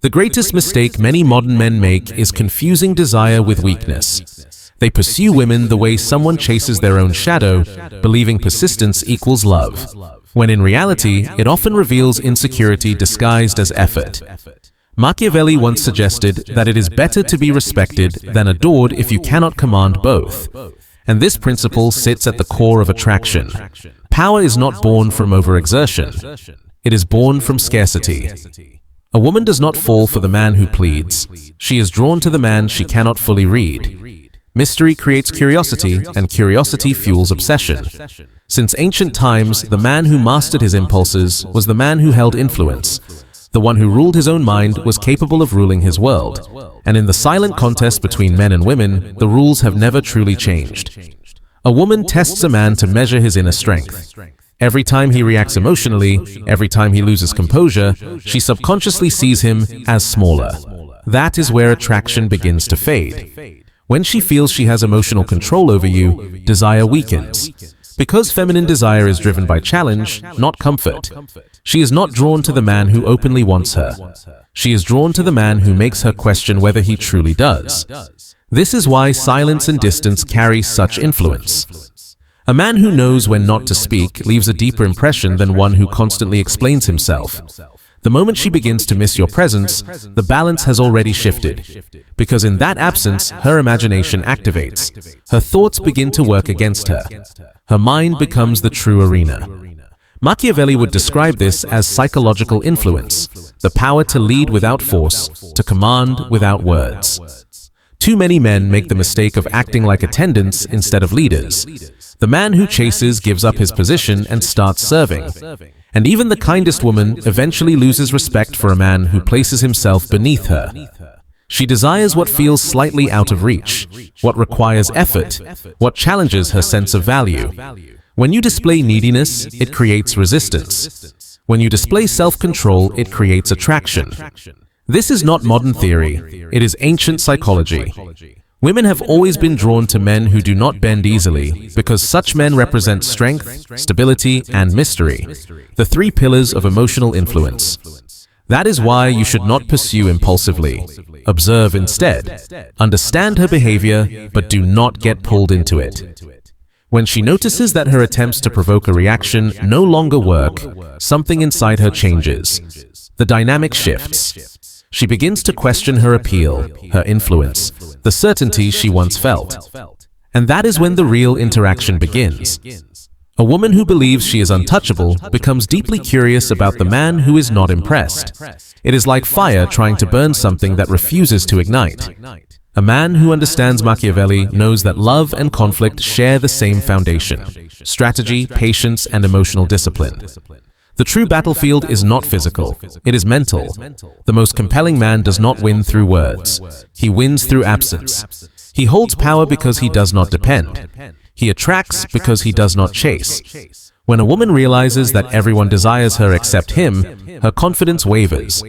The greatest mistake many modern men make is confusing desire with weakness. They pursue women the way someone chases their own shadow, believing persistence equals love, when in reality, it often reveals insecurity disguised as effort. Machiavelli once suggested that it is better to be respected than adored if you cannot command both. And this principle sits at the core of attraction. Power is not born from overexertion. It is born from scarcity. A woman does not fall for the man who pleads. She is drawn to the man she cannot fully read. Mystery creates curiosity, and curiosity fuels obsession. Since ancient times, the man who mastered his impulses was the man who held influence. The one who ruled his own mind was capable of ruling his world. And in the silent contest between men and women, the rules have never truly changed. A woman tests a man to measure his inner strength. Every time he reacts emotionally, every time he loses composure, she subconsciously sees him as smaller. That is where attraction begins to fade. When she feels she has emotional control over you, desire weakens. Because feminine desire is driven by challenge, not comfort. She is not drawn to the man who openly wants her. She is drawn to the man who makes her question whether he truly does. This is why silence and distance carry such influence. A man who knows when not to speak leaves a deeper impression than one who constantly explains himself. The moment she begins to miss your presence, the balance has already shifted. Because in that absence, her imagination activates. Her thoughts begin to work against her. Her mind becomes the true arena. Machiavelli would describe this as psychological influence, the power to lead without force, to command without words. Too many men make the mistake of acting like attendants instead of leaders. The man who chases gives up his position and starts serving. And even the kindest woman eventually loses respect for a man who places himself beneath her. She desires what feels slightly out of reach, what requires effort, what challenges her sense of value. When you display neediness, it creates resistance. When you display self-control, it creates attraction. This is not modern theory, it is ancient psychology. Women have always been drawn to men who do not bend easily, because such men represent strength, stability, and mystery, the three pillars of emotional influence. That is why you should not pursue impulsively. Observe instead. Understand her behavior, but do not get pulled into it. When she notices that her attempts to provoke a reaction no longer work, something inside her changes. The dynamic shifts. She begins to question her appeal, her influence, the certainty she once felt. And that is when the real interaction begins. A woman who believes she is untouchable becomes deeply curious about the man who is not impressed. It is like fire trying to burn something that refuses to ignite. A man who understands Machiavelli knows that love and conflict share the same foundation: strategy, patience, and emotional discipline. The true battlefield is not physical, it is mental. The most compelling man does not win through words. He wins through absence. He holds power because he does not depend. He attracts because he does not chase. When a woman realizes that everyone desires her except him, her confidence wavers.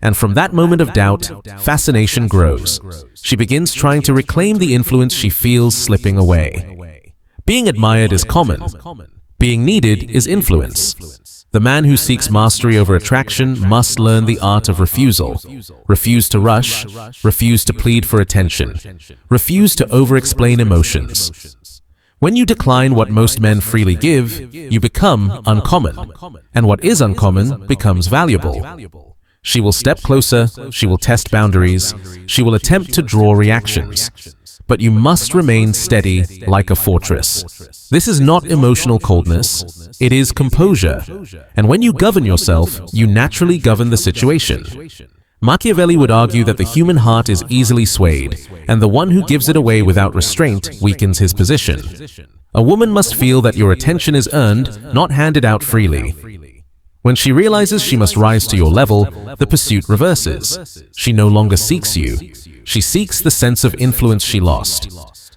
And from that moment of doubt, fascination grows. She begins trying to reclaim the influence she feels slipping away. Being admired is common. Being needed is influence. The man who seeks mastery over attraction must learn the art of refusal. Refuse to rush, refuse to plead for attention, refuse to over-explain emotions. When you decline what most men freely give, you become uncommon, and what is uncommon becomes valuable. She will step closer, she will test boundaries, she will attempt to draw reactions. But you must remain steady like a fortress. This is not emotional coldness, it is composure. And when you govern yourself, you naturally govern the situation. Machiavelli would argue that the human heart is easily swayed, and the one who gives it away without restraint weakens his position. A woman must feel that your attention is earned, not handed out freely. When she realizes she must rise to your level, the pursuit reverses. She no longer seeks you. She seeks the sense of influence she lost.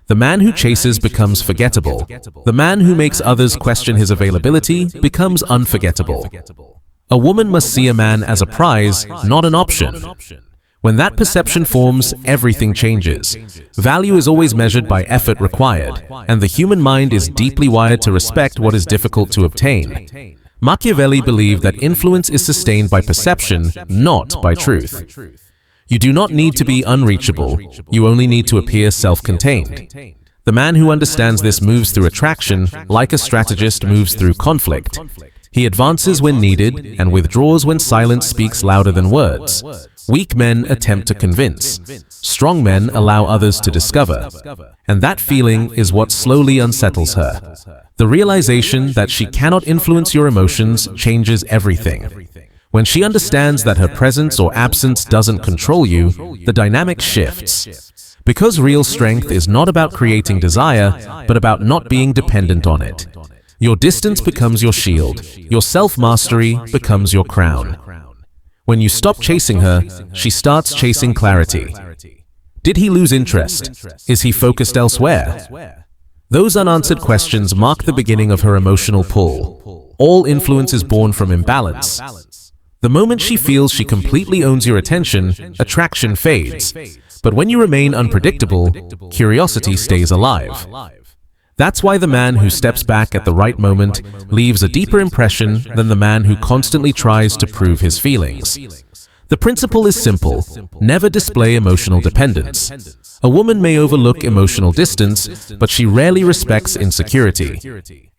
The man who chases becomes forgettable. The man who makes others question his availability becomes unforgettable. A woman must see a man as a prize, not an option. When that perception forms, everything changes. Value is always measured by effort required, and the human mind is deeply wired to respect what is difficult to obtain. Machiavelli believed that influence is sustained by perception, not by truth. You do not need to be unreachable, you only need to appear self-contained. The man who understands this moves through attraction like a strategist moves through conflict. He advances when needed and withdraws when silence speaks louder than words. Weak men attempt to convince. Strong men allow others to discover. And that feeling is what slowly unsettles her. The realization that she cannot influence your emotions changes everything. When she understands that her presence or absence doesn't control you, the dynamic shifts. Because real strength is not about creating desire, but about not being dependent on it. Your distance becomes your shield. Your self-mastery becomes your crown. When you stop chasing her, she starts chasing clarity. Did he lose interest? Is he focused elsewhere? Those unanswered questions mark the beginning of her emotional pull. All influence is born from imbalance. The moment she feels she completely owns your attention, attraction fades. But when you remain unpredictable, curiosity stays alive. That's why the man who steps back at the right moment leaves a deeper impression than the man who constantly tries to prove his feelings. The principle is simple: never display emotional dependence. A woman may overlook emotional distance, but she rarely respects insecurity.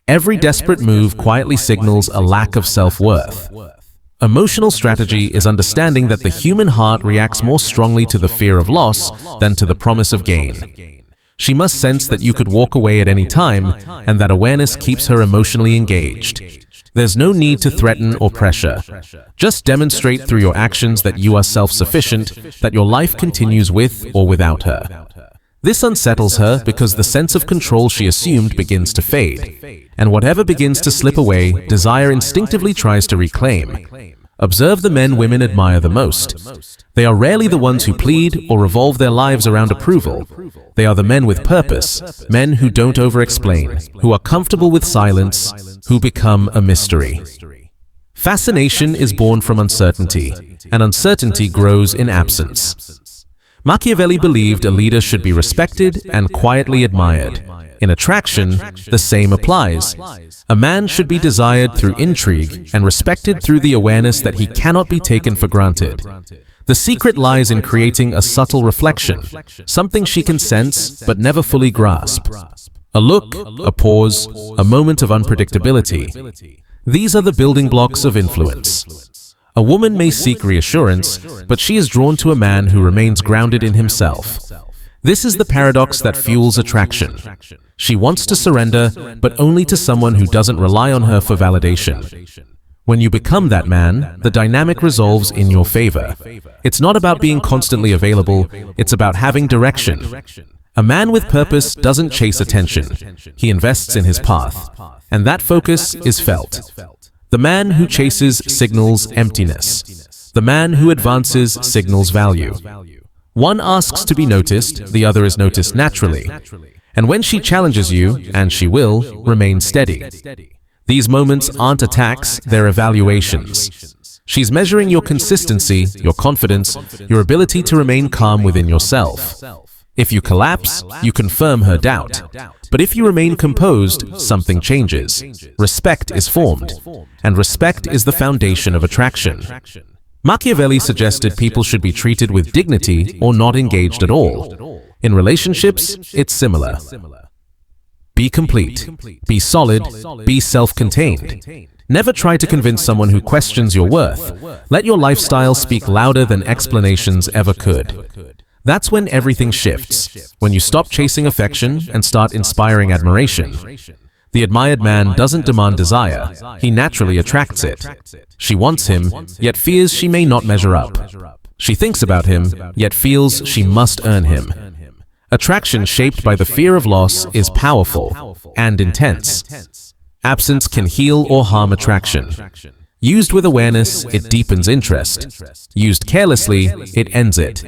Every desperate move quietly signals a lack of self-worth. Emotional strategy is understanding that the human heart reacts more strongly to the fear of loss than to the promise of gain. She must sense that you could walk away at any time, and that awareness keeps her emotionally engaged. There's no need to threaten or pressure. Just demonstrate through your actions that you are self-sufficient, that your life continues with or without her. This unsettles her because the sense of control she assumed begins to fade. And whatever begins to slip away, desire instinctively tries to reclaim. Observe the men women admire the most. They are rarely the ones who plead or revolve their lives around approval. They are the men with purpose, men who don't over-explain, who are comfortable with silence, who become a mystery. Fascination is born from uncertainty, and uncertainty grows in absence. Machiavelli believed a leader should be respected and quietly admired. In attraction, the same applies. A man should be desired through intrigue and respected through the awareness that he cannot be taken for granted. The secret lies in creating a subtle reflection, something she can sense but never fully grasp. A look, a pause, a moment of unpredictability. These are the building blocks of influence. A woman may seek reassurance, but she is drawn to a man who remains grounded in himself. This is the paradox that fuels attraction. She wants to surrender, but only to someone who doesn't rely on her for validation. When you become that man, the dynamic resolves in your favor. It's not about being constantly available, it's about having direction. A man with purpose doesn't chase attention. He invests in his path, and that focus is felt. The man who chases signals emptiness. The man who advances signals value. One asks to be noticed, the other is noticed naturally. And when she challenges you, and she will, remain steady. These moments aren't attacks, they're evaluations. She's measuring your consistency, your confidence, your ability to remain calm within yourself. If you collapse, you confirm her doubt. But if you remain composed, something changes. Respect is formed, and respect is the foundation of attraction. Machiavelli suggested people should be treated with dignity or not engaged at all. In relationships, it's similar. Be complete, be solid, be self-contained. Never try to convince someone who questions your worth. Let your lifestyle speak louder than explanations ever could. That's when everything shifts, when you stop chasing affection and start inspiring admiration. The admired man doesn't demand desire, he naturally attracts it. She wants him, yet fears she may not measure up. She thinks about him, yet feels she must earn him. Attraction shaped by the fear of loss is powerful and intense. Absence can heal or harm attraction. Used with awareness, it deepens interest. Used carelessly, it ends it.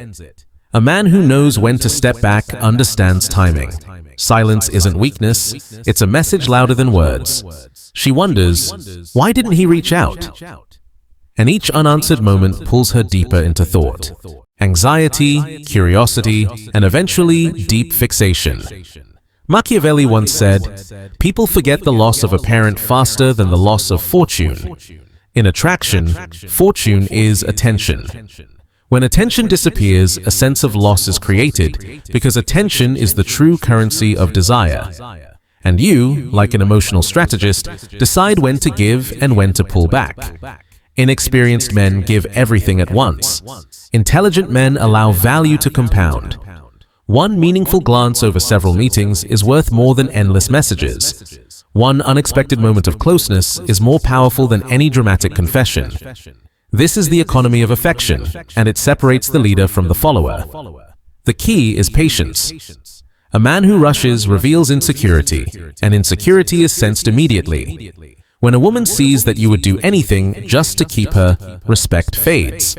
A man who knows when to step back understands timing. Silence isn't weakness, it's a message louder than words. She wonders, why didn't he reach out? And each unanswered moment pulls her deeper into thought. Anxiety, curiosity, and eventually deep fixation. Machiavelli once said, "People forget the loss of a parent faster than the loss of fortune." In attraction, fortune is attention. When attention disappears, a sense of loss is created because attention is the true currency of desire. And you, like an emotional strategist, decide when to give and when to pull back. Inexperienced men give everything at once. Intelligent men allow value to compound. One meaningful glance over several meetings is worth more than endless messages. One unexpected moment of closeness is more powerful than any dramatic confession. This is the economy of affection, and it separates the leader from the follower. The key is patience. A man who rushes reveals insecurity, and insecurity is sensed immediately. When a woman sees that you would do anything just to keep her, respect fades.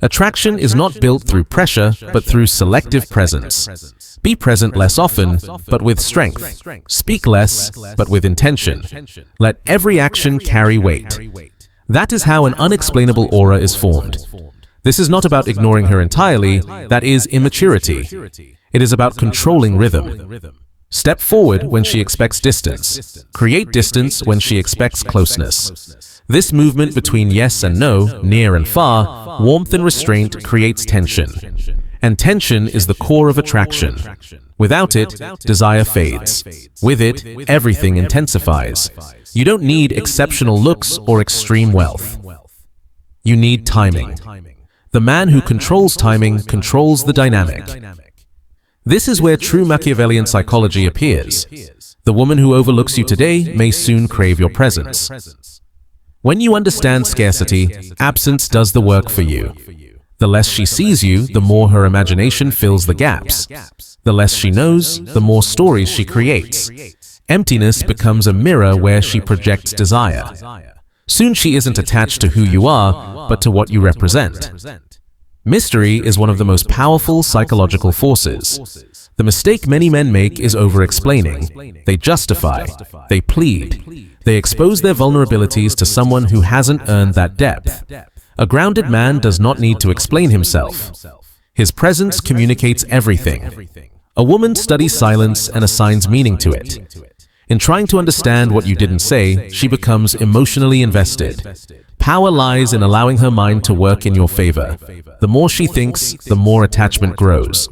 Attraction is not built through pressure, but through selective presence. Be present less often, but with strength. Speak less, but with intention. Let every action carry weight. That is how an unexplainable aura is formed. This is not about ignoring her entirely, that is immaturity. It is about controlling rhythm. Step forward when she expects distance. Create distance when she expects closeness. This movement between yes and no, near and far, warmth and restraint creates tension. And tension is the core of attraction. Without it, desire fades. With it, everything intensifies. You don't need exceptional looks or extreme wealth. You need timing. The man who controls timing controls the dynamic. This is where true Machiavellian psychology appears. The woman who overlooks you today may soon crave your presence. When you understand scarcity, absence does the work for you. The less she sees you, the more her imagination fills the gaps. The less she knows, the more stories she creates. Emptiness becomes a mirror where she projects desire. Soon she isn't attached to who you are, but to what you represent. Mystery is one of the most powerful psychological forces. The mistake many men make is over-explaining. They justify. They plead. They expose their vulnerabilities to someone who hasn't earned that depth. A grounded man does not need to explain himself. His presence communicates everything. A woman studies silence and assigns meaning to it. In trying to understand what you didn't say, she becomes emotionally invested. Power lies in allowing her mind to work in your favor. The more she thinks, the more attachment grows.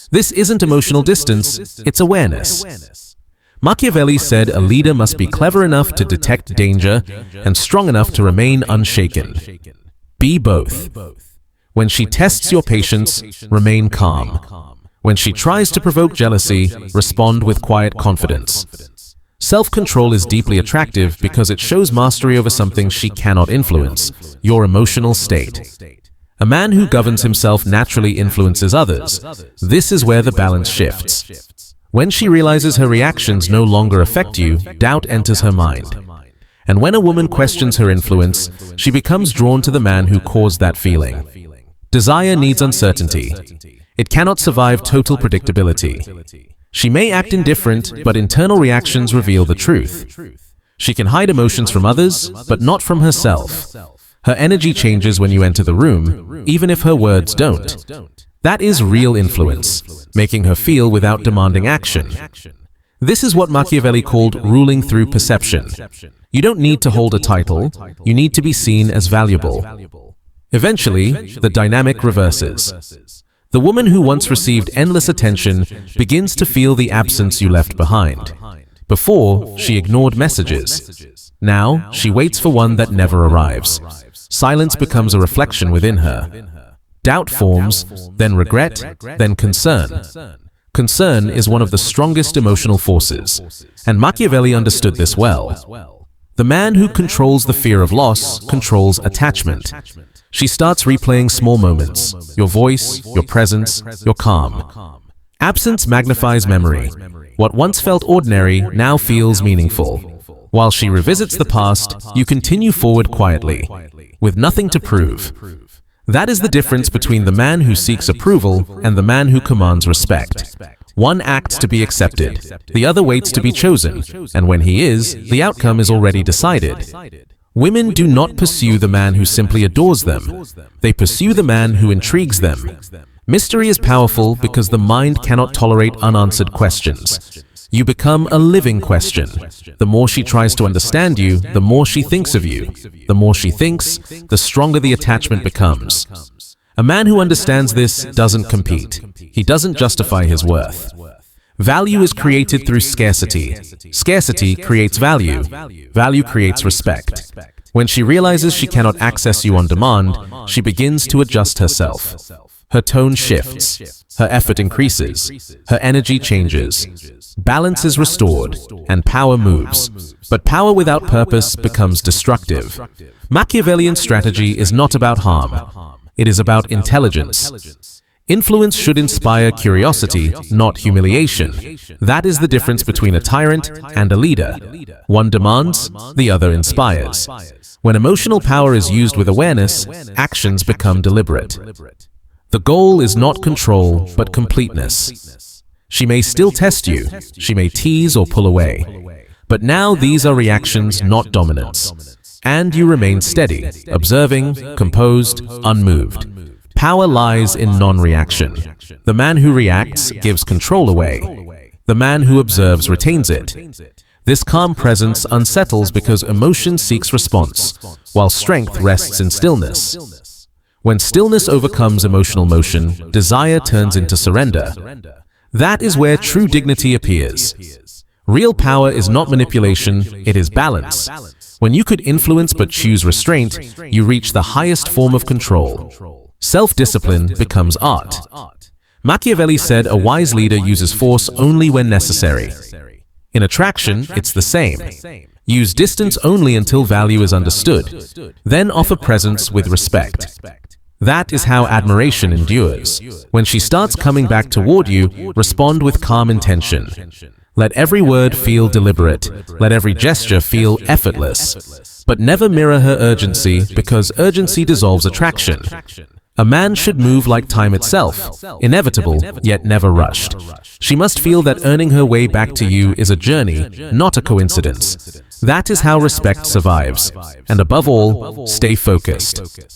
This isn't emotional distance, it's awareness. Machiavelli said a leader must be clever enough to detect danger and strong enough to remain unshaken. Be both. When she tests your patience, remain calm. When she tries to provoke jealousy, respond with quiet confidence. Self-control is deeply attractive because it shows mastery over something she cannot influence, your emotional state. A man who governs himself naturally influences others. This is where the balance shifts. When she realizes her reactions no longer affect you, doubt enters her mind. And when a woman questions her influence, she becomes drawn to the man who caused that feeling. Desire needs uncertainty. It cannot survive total predictability. She may act indifferent, but internal reactions reveal the truth. She can hide emotions from others, but not from herself. Her energy changes when you enter the room, even if her words don't. That is real influence, making her feel without demanding action. This is what Machiavelli called ruling through perception. You don't need to hold a title, you need to be seen as valuable. Eventually, the dynamic reverses. The woman who once received endless attention begins to feel the absence you left behind. Before, she ignored messages. Now, she waits for one that never arrives. Silence becomes a reflection within her. Doubt forms, then regret, then concern. Concern is one of the strongest emotional forces, and Machiavelli understood this well. The man who controls the fear of loss controls attachment. She starts replaying small moments, your voice, your presence, your calm. Absence magnifies memory. What once felt ordinary now feels meaningful. While she revisits the past, you continue forward quietly, with nothing to prove. That is the difference between the man who seeks approval and the man who commands respect. One acts to be accepted, the other waits to be chosen, and when he is, the outcome is already decided. Women do not pursue the man who simply adores them. They pursue the man who intrigues them. Mystery is powerful because the mind cannot tolerate unanswered questions. You become a living question. The more she tries to understand you, the more she thinks of you. The more she thinks, the stronger the attachment becomes. A man who understands this doesn't compete. He doesn't justify his worth. Value is created through scarcity. Scarcity creates value. Value creates respect. When she realizes she cannot access you on demand, she begins to adjust herself. Her tone shifts. Her effort increases. Her energy changes. Balance is restored, and power moves. But power without purpose becomes destructive. Machiavellian strategy is not about harm. It is about intelligence. Influence should inspire curiosity, not humiliation. That is the difference between a tyrant and a leader. One demands, the other inspires. When emotional power is used with awareness, actions become deliberate. The goal is not control, but completeness. She may still test you, she may tease or pull away. But now these are reactions, not dominance. And you remain steady, observing, composed, unmoved. Power lies in non-reaction. The man who reacts gives control away. The man who observes retains it. This calm presence unsettles because emotion seeks response, while strength rests in stillness. When stillness overcomes emotional motion, desire turns into surrender. That is where true dignity appears. Real power is not manipulation, it is balance. When you could influence but choose restraint, you reach the highest form of control. Self-discipline becomes art. Machiavelli said a wise leader uses force only when necessary. In attraction, it's the same. Use distance only until value is understood. Then offer presence with respect. That is how admiration endures. When she starts coming back toward you, respond with calm intention. Let every word feel deliberate. Let every gesture feel effortless. But never mirror her urgency, because urgency dissolves attraction. A man should move like time itself, inevitable, yet never rushed. She must feel that earning her way back to you is a journey, not a coincidence. That is how respect survives. And above all, stay focused.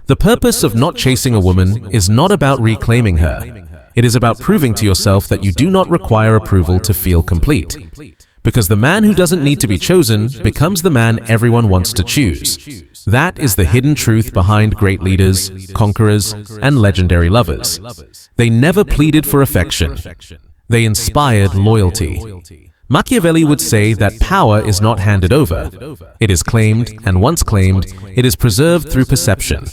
The purpose of not chasing a woman is not about reclaiming her. It is about proving to yourself that you do not require approval to feel complete. Because the man who doesn't need to be chosen becomes the man everyone wants to choose. That is the hidden truth behind great leaders, conquerors, and legendary lovers. They never pleaded for affection. They inspired loyalty. Machiavelli would say that power is not handed over. It is claimed, and once claimed, it is preserved through perception.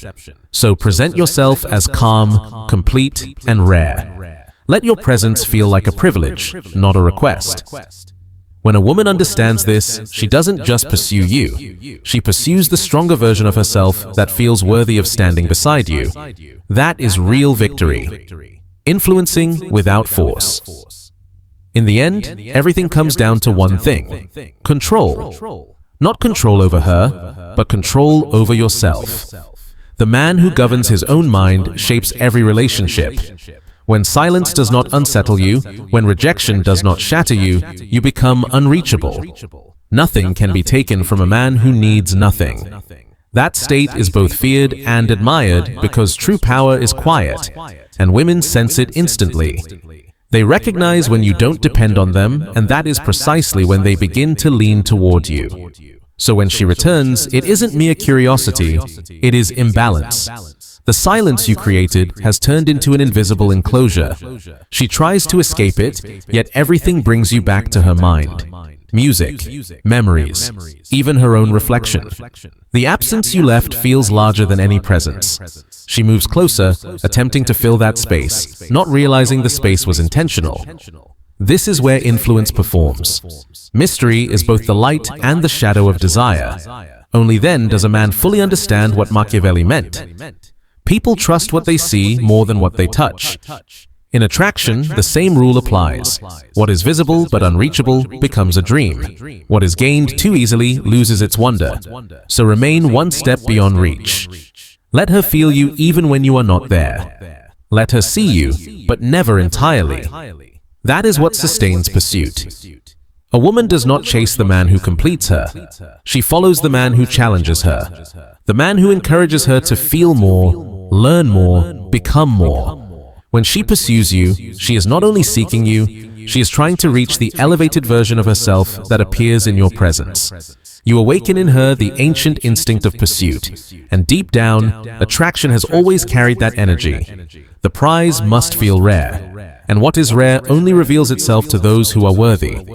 So present yourself as calm, complete, and rare. Let your presence feel like a privilege, not a request. When a woman understands this, she doesn't just pursue you. She pursues the stronger version of herself that feels worthy of standing beside you. That is real victory. Influencing without force. In the end, everything comes down to one thing: control. Not control over her, but control over yourself. The man who governs his own mind shapes every relationship. When silence does not unsettle you, when rejection does not shatter you, you become unreachable. Nothing can be taken from a man who needs nothing. That state is both feared and admired because true power is quiet, and women sense it instantly. They recognize when you don't depend on them, and that is precisely when they begin to lean toward you. So when she returns, it isn't mere curiosity, it is imbalance. The silence you created has turned into an invisible enclosure. She tries to escape it, yet everything brings you back to her mind. Music, memories, even her own reflection. The absence you left feels larger than any presence. She moves closer, attempting to fill that space, not realizing the space was intentional. This is where influence performs. Mystery is both the light and the shadow of desire. Only then does a man fully understand what Machiavelli meant. People trust what they see more than what they touch. In attraction, the same rule applies. What is visible but unreachable becomes a dream. What is gained too easily loses its wonder. So remain one step beyond reach. Let her feel you even when you are not there. Let her see you, but never entirely. That is what sustains pursuit. A woman does not chase the man who completes her. She follows the man who challenges her. The man who encourages her to feel more, learn more, become more. When she pursues you, she is not only seeking you, she is trying to reach the elevated version of herself that appears in your presence. You awaken in her the ancient instinct of pursuit, and deep down, attraction has always carried that energy. The prize must feel rare, and what is rare only reveals itself to those who are worthy.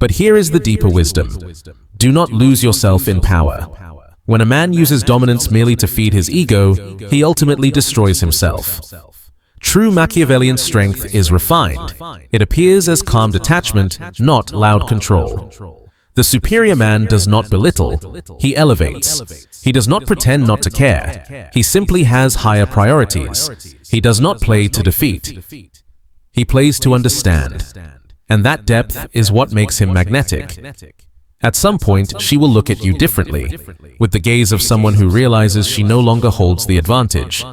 But here is the deeper wisdom. Do not lose yourself in power. When a man uses dominance merely to feed his ego, he ultimately destroys himself. True Machiavellian strength is refined. It appears as calm detachment, not loud control. The superior man does not belittle, he elevates. He does not pretend not to care. He simply has higher priorities. He does not play to defeat. He plays to understand. And that depth is what makes him magnetic. At some point, she will look at you differently, with the gaze of someone who realizes she no longer holds the advantage.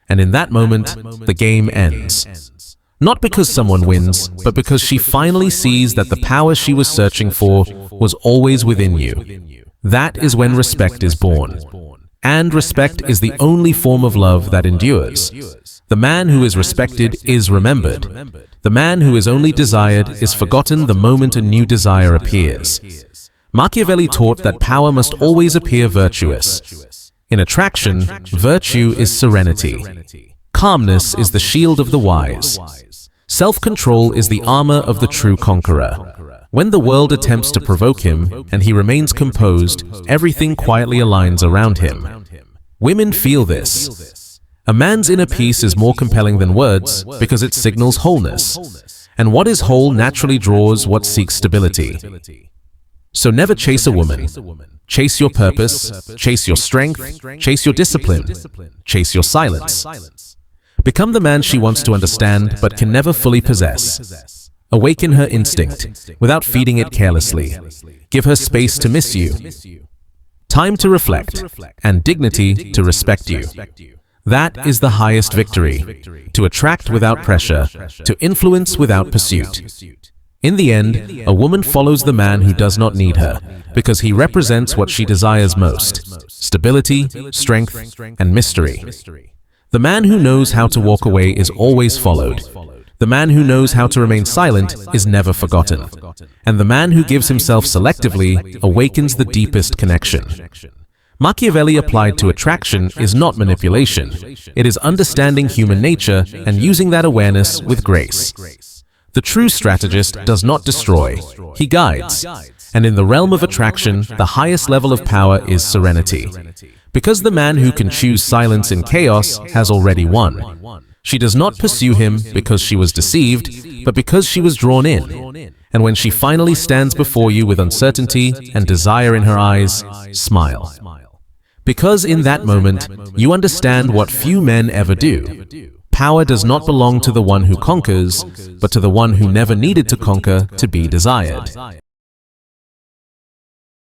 And in that moment, the game ends. Not because someone wins, but because she finally sees that the power she was searching for was always within you. That is when respect is born. And respect is the only form of love that endures. The man who is respected is remembered. The man who is only desired is forgotten the moment a new desire appears. Machiavelli taught that power must always appear virtuous. In attraction, virtue is serenity. Calmness is the shield of the wise. Self-control is the armor of the true conqueror. When the world attempts to provoke him, and he remains composed, everything quietly aligns around him. Women feel this. A man's inner peace is more compelling than words because it signals wholeness. And what is whole naturally draws what seeks stability. So never chase a woman. Chase your purpose, chase your strength, chase your discipline, chase your silence. Become the man she wants to understand but can never fully possess. Awaken her instinct without feeding it carelessly. Give her space to miss you. Time to reflect, and dignity to respect you. That is the highest victory. To attract without pressure, to influence without pursuit. In the end, a woman follows the man who does not need her, because he represents what she desires most: stability, strength, and mystery. The man who knows how to walk away is always followed. The man who knows how to remain silent is never forgotten. And the man who gives himself selectively awakens the deepest connection. Machiavelli applied to attraction is not manipulation. It is understanding human nature and using that awareness with grace. The true strategist does not destroy, he guides. And in the realm of attraction, the highest level of power is serenity. Because the man who can choose silence in chaos has already won. She does not pursue him because she was deceived, but because she was drawn in. And when she finally stands before you with uncertainty and desire in her eyes, smile. Because in that moment, you understand what few men ever do. Power does not belong to the one who conquers, but to the one who never needed to conquer to be desired.